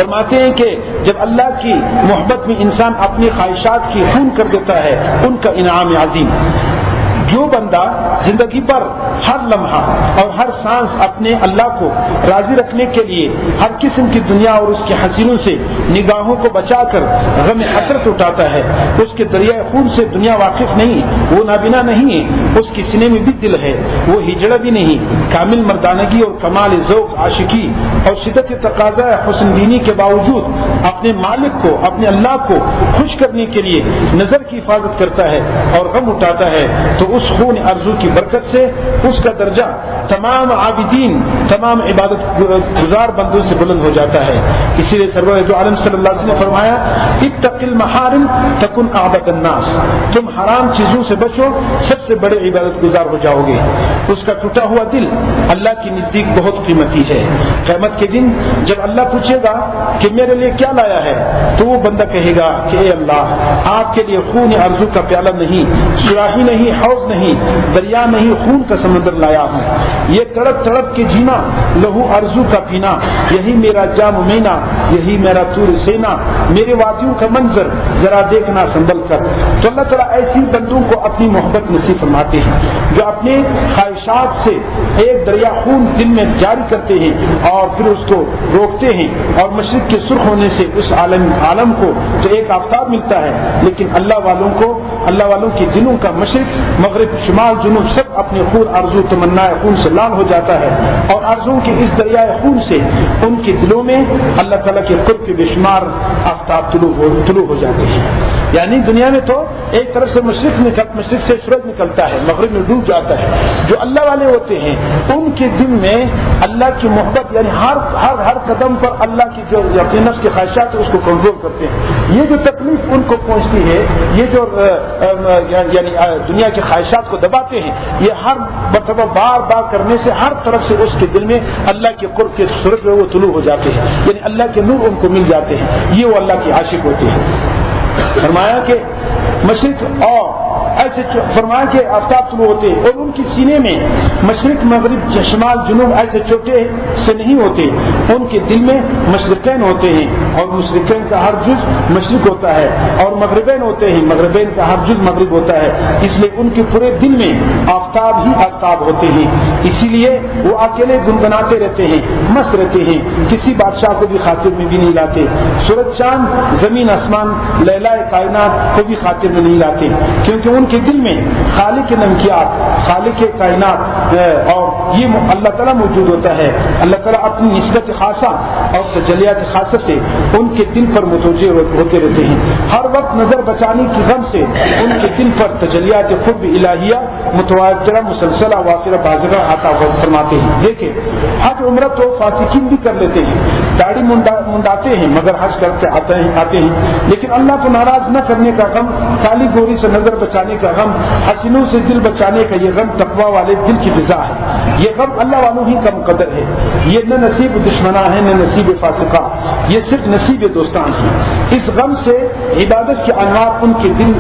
فرماتے ہیں کہ جب اللہ کی محبت میں انسان اپنی خواہشات کی خون کر دیتا ہے ان کا انعام عظیم. جو بندہ زندگی پر ہر لمحہ اور ہر سانس اپنے اللہ کو راضی رکھنے کے لیے ہر قسم کی دنیا اور اس کے حسینوں سے نگاہوں کو بچا کر غم حسرت اٹھاتا ہے، اس کے دریائے خون سے دنیا واقف نہیں، وہ نابینا نہیں ہے، اس کے سینے میں بھی دل ہے، وہ ہجڑا بھی نہیں. کامل مردانگی اور کمال ذوق عاشقی اور شدت تقاضا حسن دینی کے باوجود اپنے مالک کو، اپنے اللہ کو خوش کرنے کے لیے نظر کی حفاظت کرتا ہے اور غم اٹھاتا ہے، تو اس خون ارزو کی برکت سے اس کا درجہ تمام عابدین، تمام عبادت گزار بندوں سے بلند ہو جاتا ہے. اسی لیے سرور دو عالم صلی اللہ علیہ وسلم نے فرمایا اتق المحارم تکن اعبد الناس، تم حرام چیزوں سے بچو سب سے بڑے عبادت گزار ہو جاؤ گے. اس کا ٹوٹا ہوا دل اللہ کے نزدیک بہت قیمتی ہے. قیامت کے دن جب اللہ پوچھے گا کہ میرے لیے کیا لایا ہے، تو وہ بندہ کہے گا کہ اے اللہ آپ کے لیے خون ارزو کا پیالہ نہیں، سراہی نہیں، حوض نہیں، دریا نہیں، خون کا سمندر لایا ہوں. یہ تڑپ تڑپ کے جینا، لہو ارزو کا پینا، یہی میرا جام مینا، یہی میرا طور سینا، میرے وادیوں کا منظر ذرا دیکھنا سنبھل کر. تو اللہ تعالیٰ ایسی بندوں کو اپنی محبت نصیب فرماتے ہیں جو اپنے خواہشات سے ایک دریا خون دل میں جاری کرتے ہیں اور پھر اس کو روکتے ہیں، اور مشرق کے سرخ ہونے سے اس عالم کو تو ایک آفتاب ملتا ہے، لیکن اللہ والوں کے دلوں کا مشرق مغرب شمال جنوب سب اپنے خون ارزو تمنا خون سے لال ہو جاتا ہے، اور ارزو کے اس دریائے خون سے ان کے دلوں میں اللہ تعالیٰ کے قرب کے بے شمار آفتاب طلوع ہو جاتے ہیں. یعنی دنیا میں تو ایک طرف سے مشرق سے سورج نکلتا ہے، مغرب میں ڈوب جاتا ہے. جو اللہ والے ہوتے ہیں ان کے دل میں اللہ کی محبت، یعنی ہر قدم پر اللہ کی جو اپنے نفس کی خواہشات اس کو کنٹرول کرتے ہیں. یہ جو تکلیف ان کو پہنچتی ہے، یہ جو یعنی دنیا کی خواہشات کو دباتے ہیں، یہ ہر مرتبہ بار بار کرنے سے ہر طرف سے اس کے دل میں اللہ کے قرب کے سورج میں وہ طلوع ہو جاتے ہیں، یعنی اللہ کے نور ان کو مل جاتے ہیں. یہ وہ اللہ کے عاشق ہوتے ہیں. فرمایا کہ مشرق اور ایسے فرمایا کہ آفتاب طلوع ہوتے ہیں، اور ان کے سینے میں مشرق مغرب شمال جنوب ایسے چھوٹے سے نہیں ہوتے، ان کے دل میں مشرقین ہوتے ہیں، اور مشرقین کا ہر جز مشرق ہوتا ہے، اور مغربین ہوتے ہیں، مغربین کا ہر جز مغرب ہوتا ہے. اس لیے ان کے پورے دل میں آفتاب ہی آفتاب ہوتے ہیں. اسی لیے وہ اکیلے گنگناتے رہتے ہیں، مست رہتے ہیں، کسی بادشاہ کو بھی خاطر میں بھی نہیں لاتے. سورج چاند زمین آسمان لیلہ کائنات کو بھی خاطر میں نہیں لاتے، کیونکہ ان کے دل میں خالق نمکیات، خالق کائنات اور یہ اللہ تعالیٰ موجود ہوتا ہے. اللہ تعالیٰ اپنی نسبت خاصہ اور تجلیات خاصہ سے ان کے دل پر متوجہ ہوتے رہتے ہیں. ہر وقت نظر بچانے کی غم سے ان کے دل پر تجلیات قرب الہیہ متواترہ مسلسلہ وافرہ بازگہ عطا فرماتے ہیں. دیکھیں حج عمرہ تو فاتحین بھی کر لیتے ہیں، داڑھی منڈاتے ہیں، مگر حج کرتے آتے ہیں، لیکن اللہ کو ناراض نہ کرنے کا غم، کالی گوری سے نظر بچانے کا غم، حسینوں سے دل بچانے کا یہ غم تقوی والے دل کی فضا ہے. یہ غم اللہ والوں ہی کا مقدر ہے. یہ نہ نصیب دشمناں ہے، نہ نصیب فاسقہ، یہ صرف نصیب دوستان ہے. اس غم سے عبادت کے انوار ان کے دل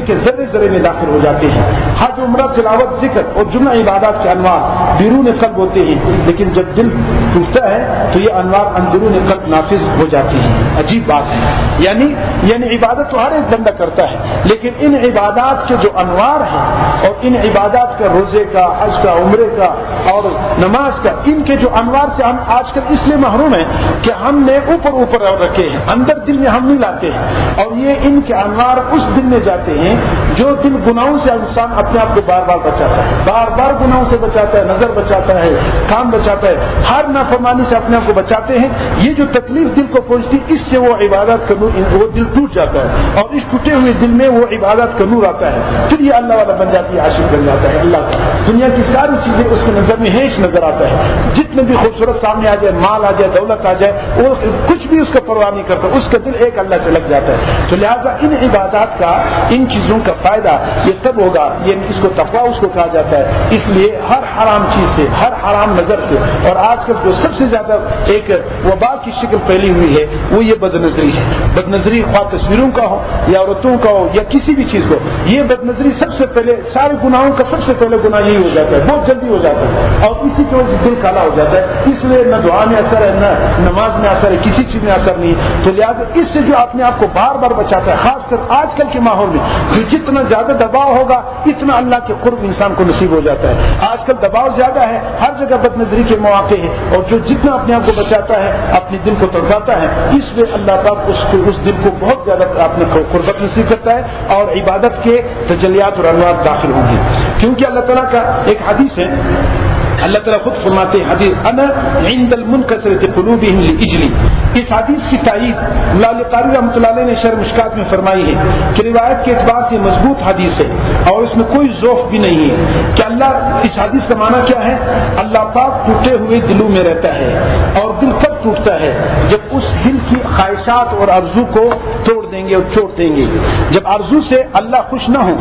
کے ذرے ذرے میں داخل ہو جاتے ہیں. حج عمرہ تلاوت ذکر اور جمعہ عبادات کے انوار بیرون قلب ہوتے ہیں، لیکن جب دل ٹوٹتا ہے تو یہ انوار اندرون قلب نافذ ہو جاتے ہیں. عجیب بات ہے. یعنی عبادت تو ہر ایک بندہ کرتا ہے، لیکن ان عبادات کے جو انوار ہیں اور ان عبادات کا، روزے کا، حج کا، عمرے کا اور نماز کا، ان کے جو انوار سے ہم آج کل اس لیے محروم ہیں کہ ہم نے اوپر رکھے ہیں، اندر دل میں ہم نہیں لاتے ہیں. اور یہ ان کے انوار اس دل میں جاتے ہیں جو دل گناہوں سے انسان اپنے آپ کو بار بار بچاتا ہے، بار بار گناہوں سے بچاتا ہے، نظر بچاتا ہے، کام بچاتا ہے، ہر نافرمانی سے اپنے آپ کو بچاتے ہیں. یہ جو تکلیف دل کو پہنچتی، اس سے وہ عبادت کا نور، وہ دل ٹوٹ جاتا ہے، اور اس ٹوٹے ہوئے دل میں وہ عبادت کا نور آتا ہے. پھر یہ اللہ والا بن جاتی ہے، عاشق بن جاتا ہے اللہ کا. دنیا کی ساری چیزیں اس کی نظر میں ہیچ نظر آتا ہے. جتنے بھی خوبصورت سامنے آ جائے، مال آ جائے، دولت آ جائے، وہ کچھ بھی اس کا پرواہ نہیں کرتا. اس کا دل ایک اللہ سے لگ جاتا ہے. تو لہذا ان عبادات کا، ان چیزوں کا فائدہ یہ تب ہوگا، یہ اس کو تقویٰ اس کو کہا جاتا ہے. اس لیے ہر حرام چیز سے، ہر حرام نظر سے، اور آج کل جو سب سے زیادہ ایک وبا کی شکل پھیلی ہوئی ہے وہ یہ بد نظری ہے. بد نظری خواہ تصویروں کا ہو یا عورتوں کا ہو یا کسی بھی چیز کو، یہ بد نظری سب سے پہلے سارے گناہوں کا سب سے پہلے گناہ یہی ہو جاتا ہے، بہت جلدی ہو جاتا ہے، اور اسی کی وجہ سے دل کالا ہو جاتا ہے. اس لیے نہ دعا میں اثر ہے، نہ نماز میں اثر ہے، کسی چیز میں اثر نہیں. تو لہٰذا اس سے جو اپنے آپ کو بار بار بچاتا ہے، خاص کر آج کل کے ماحول میں جو جتنا زیادہ دباؤ ہوگا اتنا اللہ کے قرب انسان کو نصیب ہو جاتا ہے. آج کل دباؤ زیادہ ہے، ہر جگہ بد نظری کے مواقع ہیں، اور جو جتنا اپنے آپ کو بچاتا ہے اپنے دل کو تڑپاتا ہے، اس لیے اللہ پاک اس دل کو بہت زیادہ اپنے قربت نصیب کرتا ہے اور عبادت کے تجلیات اور انوار داخل ہوں گے. کیونکہ اللہ تعالیٰ کا ایک حدیث ہے، اللہ تعالیٰ خود فرماتے ہیں حدیث انا عند المنکسرۃ قلوبہم لاجلی. اس حدیث کی تائید اللہ قاری رحمۃ اللہ علیہ نے شرح مشکات میں فرمائی ہے کہ روایت کے اعتبار سے مضبوط حدیث ہے اور اس میں کوئی ضعف بھی نہیں ہے. کہ اللہ، اس حدیث کا معنی کیا ہے؟ اللہ پاک ٹوٹے ہوئے دلوں میں رہتا ہے، اور دل کب ٹوٹتا ہے؟ جب اس دل کی خواہشات اور آرزو کو توڑ دیں گے اور چھوڑ دیں گے. جب آرزو سے اللہ خوش نہ ہو،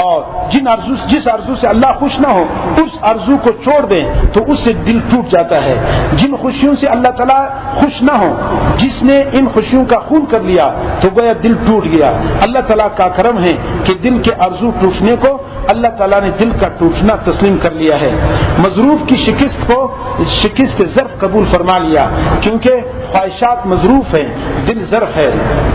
اور جس آرزو سے اللہ خوش نہ ہو اس آرزو کو چھوڑ دیں تو اس سے دل ٹوٹ جاتا ہے. جن خوشیوں سے اللہ تعالیٰ خوش نہ ہو، جس نے ان خوشیوں کا خون کر لیا تو گویا دل ٹوٹ گیا. اللہ تعالیٰ کا کرم ہے کہ دل کے آرزو ٹوٹنے کو اللہ تعالیٰ نے دل کا ٹوٹنا تسلیم کر لیا ہے. مظروف کی شکست کو شکست ظرف قبول فرما لیا، کیونکہ خواہشات مظروف ہیں، دل ظرف ہے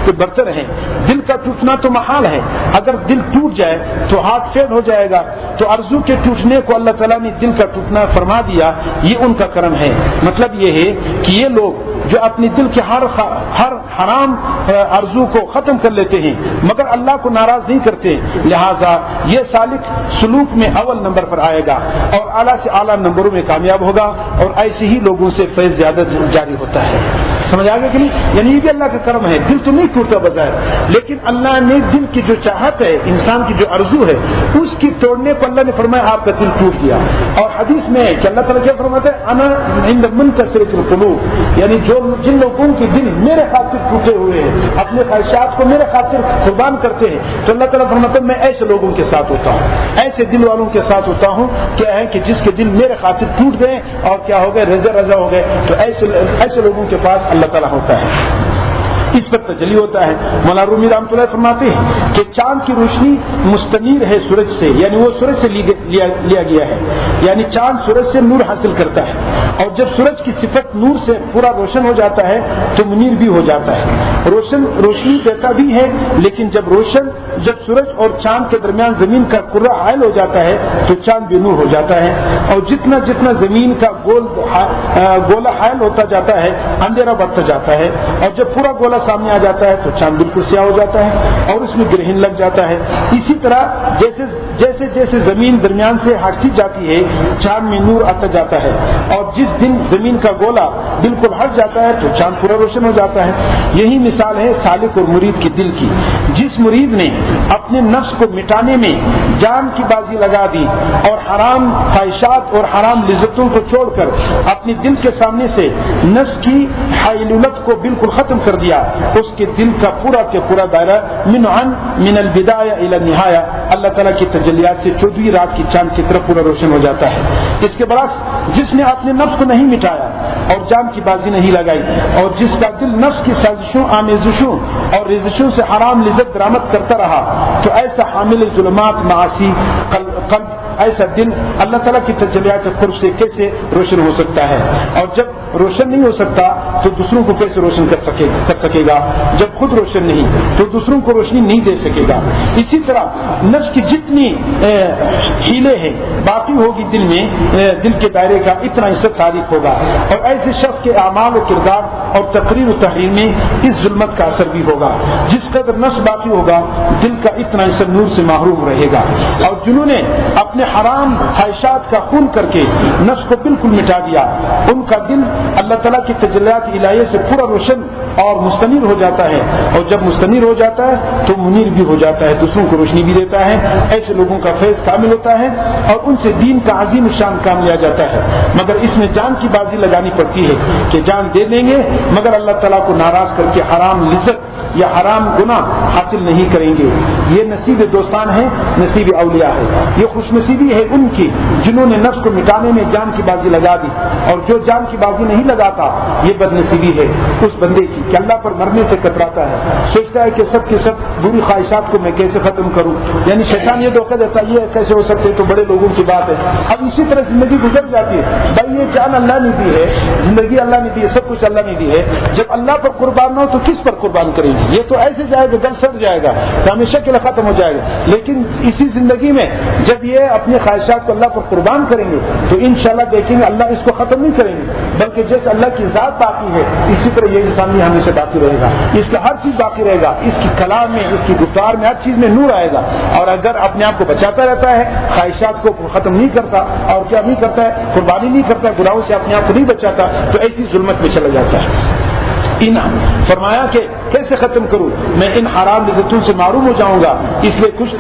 تو برتر ہے. دل کا ٹوٹنا تو محال ہے، اگر دل ٹوٹ جائے تو ہارٹ فیل ہو جائے گا. تو آرزو کے ٹوٹنے کو اللہ تعالیٰ نے دل کا ٹوٹنا فرما دیا، یہ ان کا کرم ہے. مطلب یہ ہے کہ یہ لوگ جو اپنے دل کے ہر حرام آرزو کو ختم کر لیتے ہیں مگر اللہ کو ناراض نہیں کرتے، لہذا یہ سالک سلوک میں اول نمبر پر آئے گا اور اعلیٰ سے اعلیٰ نمبروں میں کامیاب ہوگا، اور ایسے ہی لوگوں سے فیض زیادہ جاری ہوتا ہے. سمجھ آگے کہ نہیں؟ یعنی یہ بھی اللہ کا کرم ہے. دل تو نہیں ٹوٹتا بظاہر، لیکن اللہ نے دل کی جو چاہت ہے، انسان کی جو آرزو ہے، اس کی توڑنے پر اللہ نے فرمایا آپ کا دل ٹوٹ گیا. اور حدیث میں ہے کہ اللہ تعالیٰ کیا فرماتا ہے انا عند منکسرۃ القلوب، یعنی جن لوگوں کے دل میرے خاطر ٹوٹے ہوئے ہیں، اپنے خواہشات کو میرے خاطر قربان کرتے ہیں، تو اللہ تعالیٰ فرماتا ہے میں ایسے لوگوں کے ساتھ ہوتا ہوں، ایسے دل والوں کے ساتھ ہوتا ہوں. کیا ہے کہ جس کے دل میرے خاطر ٹوٹ گئے اور کیا ہو گئے، رضا ہو گئے، تو ایسے لوگوں کے پاس اللہ تعالیٰ ہوتا ہے، اس پر تجلی ہوتا ہے. مولانا رومی رحمۃ اللہ فرماتے ہیں کہ چاند کی روشنی مستنیر ہے سورج سے، یعنی وہ سورج سے لیا گیا ہے، یعنی چاند سورج سے نور حاصل کرتا ہے، اور جب سورج کی صفت نور سے پورا روشن ہو جاتا ہے تو منیر بھی ہو جاتا ہے. روشنی دیتا بھی ہے، لیکن جب سورج اور چاند کے درمیان زمین کا کرہ حائل ہو جاتا ہے تو چاند بے نور ہو جاتا ہے، اور جتنا زمین کا گولا حائل ہوتا جاتا ہے اندھیرا بڑھتا جاتا ہے، اور جب پورا گولا سامنے آ جاتا ہے تو چاند بالکل سیاہ ہو جاتا ہے اور اس میں گرہن لگ جاتا ہے. اسی طرح جیسے زمین درمیان سے ہٹتی جاتی ہے چاند میں نور آتا جاتا ہے، اور جس دن زمین کا گولا بالکل ہٹ جاتا ہے تو چاند پورا روشن ہو جاتا ہے. یہی مثال ہے سالک اور مرید کی دل کی. جس مرید نے اپنے نفس کو مٹانے میں جان کی بازی لگا دی اور حرام خواہشات اور حرام لذتوں کو چھوڑ کر اپنے دل کے سامنے سے نفس کی حیلولت کو بالکل ختم کر دیا، اس کے دل کا پورا کے پورا دائرہ من البدایہ الی النہایہ اللہ تعالیٰ کی تجلیات سے 14ویں رات کی چاند کی طرف پورا روشن ہو جاتا ہے. اس کے برعکس جس نے اپنے نفس کو نہیں مٹایا اور جان کی بازی نہیں لگائی، اور جس کا دل نفس کی سازشوں آمیزشوں اور رزشوں سے حرام لذت درآمد کرتا رہا، تو ایسا حامل ظلمات معاصی قلب ایسا دل اللہ تعالیٰ کی تجلیات قرب سے کیسے روشن ہو سکتا ہے؟ اور جب روشن نہیں ہو سکتا تو دوسروں کو کیسے روشن کر سکے گا؟ جب خود روشن نہیں تو دوسروں کو روشنی نہیں دے سکے گا. اسی طرح نفس کی جتنی ہیلے ہیں باقی ہوگی دل کے دائرے کا اتنا حصہ تاریک ہوگا، اور ایسے شخص کے اعمال و کردار اور تقریر و تحریر میں اس ظلمت کا اثر بھی ہوگا. جس قدر نفس باقی ہوگا دل کا اتنا حصہ نور سے محروم رہے گا. اور جنہوں نے اپنے حرام خواہشات کا خون کر کے نفس کو بالکل مٹا دیا، ان کا دل اللہ تعالیٰ کی تجلیات الہیہ سے پورا روشن اور مستنیر ہو جاتا ہے، اور جب مستنیر ہو جاتا ہے تو منیر بھی ہو جاتا ہے، دوسروں کو روشنی بھی دیتا ہے. ایسے لوگوں کا فیض کامل ہوتا ہے اور ان سے دین کا عظیم شان کام لیا جاتا ہے. مگر اس میں جان کی بازی لگانی پڑتی ہے کہ جان دے دیں گے مگر اللہ تعالیٰ کو ناراض کر کے حرام لذت یا حرام گناہ حاصل نہیں کریں گے۔ یہ نصیب دوستان ہے، نصیب اولیاء ہے۔ یہ خوش نصیبی ہے ان کی جنہوں نے نفس کو مٹانے میں جان کی بازی لگا دی، اور جو جان کی بازی نہیں لگاتا یہ بد نصیبی ہے اس بندے کی کہ اللہ پر مرنے سے کتراتا ہے، سوچتا ہے کہ سب کے سب بری خواہشات کو میں کیسے ختم کروں، یعنی شیطان یہ دھوکہ دیتا ہے یہ کیسے ہو سکتے تو بڑے لوگوں کی بات ہے۔ اب اسی طرح زندگی گزر جاتی ہے، بھائی یہ جان اللہ نے دی ہے، زندگی اللہ نے دی ہے، سب کچھ اللہ نے دی ہے، جب اللہ پر قربان نہ ہو تو کس پر قربان کریں گے؟ یہ تو ایسے جائے گا، گل سڑ جائے گا تو ہمیشہ کے لیے ختم ہو جائے گا۔ لیکن اسی زندگی میں جب یہ اپنی خواہشات کو اللہ پر قربان کریں گے تو انشاءاللہ دیکھیں گے اللہ اس کو ختم نہیں کریں گے، بلکہ جیسے اللہ کی ذات باقی ہے اسی طرح یہ انسان بھی ہمیشہ باقی رہے گا، اس کا ہر چیز باقی رہے گا، اس کی کلام میں، اس کی گفتار میں، ہر چیز میں نور آئے گا۔ اور اگر اپنے آپ کو بچاتا رہتا ہے، خواہشات کو ختم نہیں کرتا اور کیا نہیں کرتا ہے، قربانی نہیں کرتا، گناہوں سے اپنے آپ کو نہیں بچاتا، تو ایسی ظلمت میں چلا جاتا ہے۔ انعام فرمایا کہ کیسے ختم کروں، میں ان حرام لذتوں سے معروم ہو جاؤں گا، اس لیے کچھ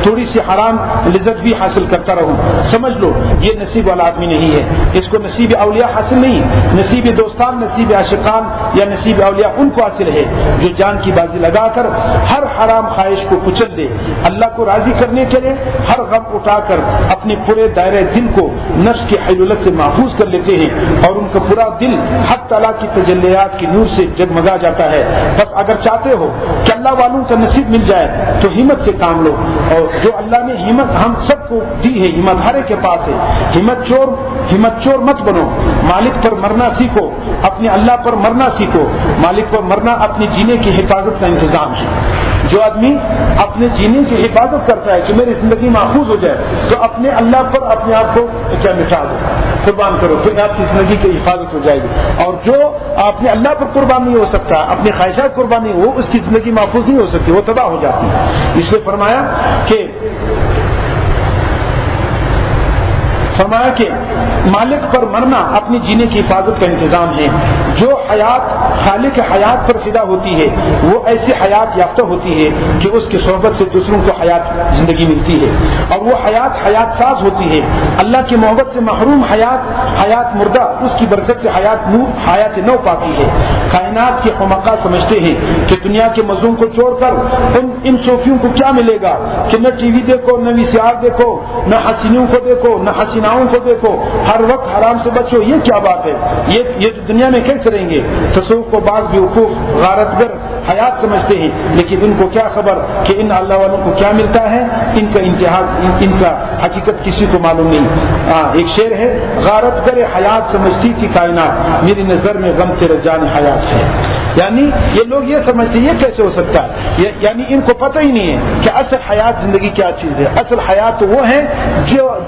تھوڑی سی حرام لذت بھی حاصل کرتا رہوں۔ سمجھ لو یہ نصیب والا آدمی نہیں ہے، اس کو نصیب اولیاء حاصل نہیں، نصیب دوستان، نصیب عاشقان یا نصیب اولیاء ان کو حاصل ہے جو جان کی بازی لگا کر ہر حرام خواہش کو کچل دے، اللہ کو راضی کرنے کے لیے ہر غم اٹھا کر اپنے پورے دائرے دل کو نفس کی حیلولت سے محفوظ کر لیتے ہیں، اور ان کا پورا دل حق تعالیٰ کی تجلیات کی نور سے جگمگا جاتا ہے۔ بس اگر چاہتے ہو کہ اللہ والوں کا نصیب مل جائے تو ہمت سے کام لو، اور جو اللہ نے ہمت ہم سب کو دی ہے، ہمت ہر ایک کے پاس ہے، ہمت چور مت بنو، مالک پر مرنا سیکھو، اپنے اللہ پر مرنا سیکھو، مالک پر مرنا اپنے جینے کی حفاظت کا انتظام ہے۔ جو آدمی اپنے جینے کی حفاظت کرتا ہے کہ میری زندگی محفوظ ہو جائے تو اپنے اللہ پر اپنے آپ کو کیا مٹا دو، قربان کرو، تو آپ کی زندگی کی حفاظت ہو جائے گی۔ اور جو اپنے اللہ پر قربان نہیں ہو سکتا، اپنی خواہشات قربان نہیں، وہ اس کی زندگی محفوظ نہیں ہو سکتی، وہ تباہ ہو جاتی ہے۔ اس لیے فرمایا کہ مالک پر مرنا اپنی جینے کی حفاظت کا انتظام ہے۔ جو حیات خالق حیات پر فدا ہوتی ہے وہ ایسی حیات یافتہ ہوتی ہے کہ اس کی صحبت سے دوسروں کو حیات زندگی ملتی ہے، اور وہ حیات ساز ہوتی ہے۔ اللہ کی محبت سے محروم حیات مردہ، اس کی برکت سے حیات نو پاتی ہے۔ کائنات کے حمقاء سمجھتے ہیں کہ دنیا کے مزوں کو چھوڑ کر ان صوفیوں کو کیا ملے گا کہ نہ ٹی وی دیکھو، نہ وی سی آر دیکھو، نہ حسینوں کو دیکھو، نہ حسیناؤں کو دیکھو، ہر وقت حرام سے بچو، یہ کیا بات ہے، یہ دنیا میں کیسے رہیں گے؟ تصوف کو بعض بیوقوف غارتگر حیات سمجھتے ہیں، لیکن ان کو کیا خبر کہ ان اللہ والوں کو کیا ملتا ہے، ان کا انتہا، ان کا حقیقت کسی کو معلوم نہیں۔ ایک شعر ہے، غارتگر حیات سمجھتی تھی کائنات، میری نظر میں غم تیرا جان حیات ہے۔ یعنی یہ لوگ یہ سمجھتے ہیں یہ کیسے ہو سکتا ہے، یعنی ان کو پتہ ہی نہیں ہے کہ اصل حیات زندگی کیا چیز ہے۔ اصل حیات تو وہ ہے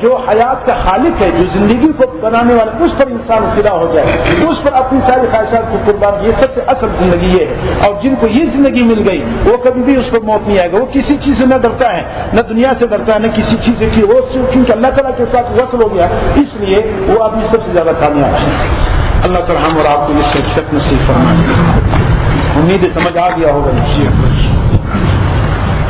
جو حیات کا خالق ہے، جو زندگی کو بنانے والا، اس پر انسان فدا ہو جائے، اس پر اپنی ساری خواہشات کو قربان، یہ سب سے اصل زندگی یہ ہے۔ اور جن کو یہ زندگی مل گئی وہ کبھی بھی اس پر موت نہیں آئے گا، وہ کسی چیز سے نہ ڈرتا ہے، نہ دنیا سے ڈرتا ہے، نہ کسی چیز سے، وہ کیونکہ اللہ تعالیٰ کے ساتھ وصل ہو گیا، اس لیے وہ آدمی سب سے زیادہ کامیاب ہے۔ اللہ تعالیٰ ہم اور آپ کو اس سے شک نصیب فرمائے۔ امید ہے سمجھ آ گیا ہوگا،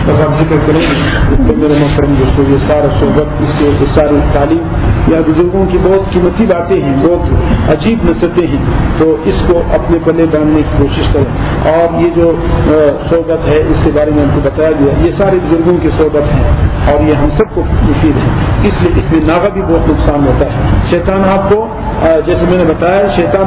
بس آپ ذکر کریں اس کے میرے محترم جو یہ سارا صحبت، اس سے ساری تعلیم یا بزرگوں کی بہت قیمتی باتیں ہیں، بہت عجیب نصیحتیں ہیں، تو اس کو اپنے پلے باندھنے کی کوشش کریں۔ اور یہ جو صحبت ہے اس کے بارے میں ہم کو بتایا گیا، یہ سارے بزرگوں کی صحبت ہے اور یہ ہم سب کو مفید ہے، اس لیے اس میں ناغہ بھی بہت نقصان ہوتا ہے۔ شیطان آپ کو جیسے میں نے بتایا، شیطان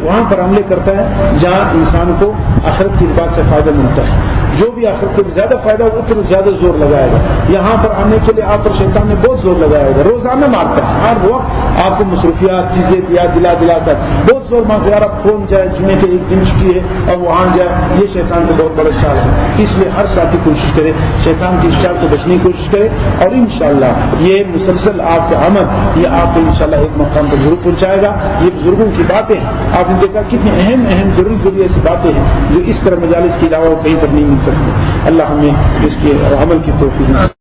وہاں پر حملے کرتا ہے جہاں انسان کو آخرت کی بات سے فائدہ ملتا ہے، جو بھی آخرت کو زیادہ فائدہ ہو اتنا زیادہ زور لگائے گا۔ یہاں پر آنے کے لیے آپ پر شیطان نے بہت زور لگایا گا، روزانہ مارتا ہے، ہر وقت آپ کو مصروفیات چیزیں یاد دلا کر بہت زور مارتا ہے، یار اب کون جائے، جمعے کے ایک دن چھٹی ہے اور وہاں جائے، یہ شیطان کا بہت بڑا چال ہے۔ اس لیے ہر ساتھی کوشش کرے شیطان کی اس چال سے بچنے کی کوشش کرے، اور انشاءاللہ یہ مسلسل آپ کا عمل یہ آپ کو انشاءاللہ ایک مقام پر ضرور پہنچائے گا۔ یہ بزرگوں کی باتیں آپ نے دیکھا کتنی اہم ضروری ایسی باتیں ہیں جو اس طرح مجالس کے علاوہ کہیں پر نہیں مل سکتی۔ اللہ ہمیں اس کے عمل کی توفیق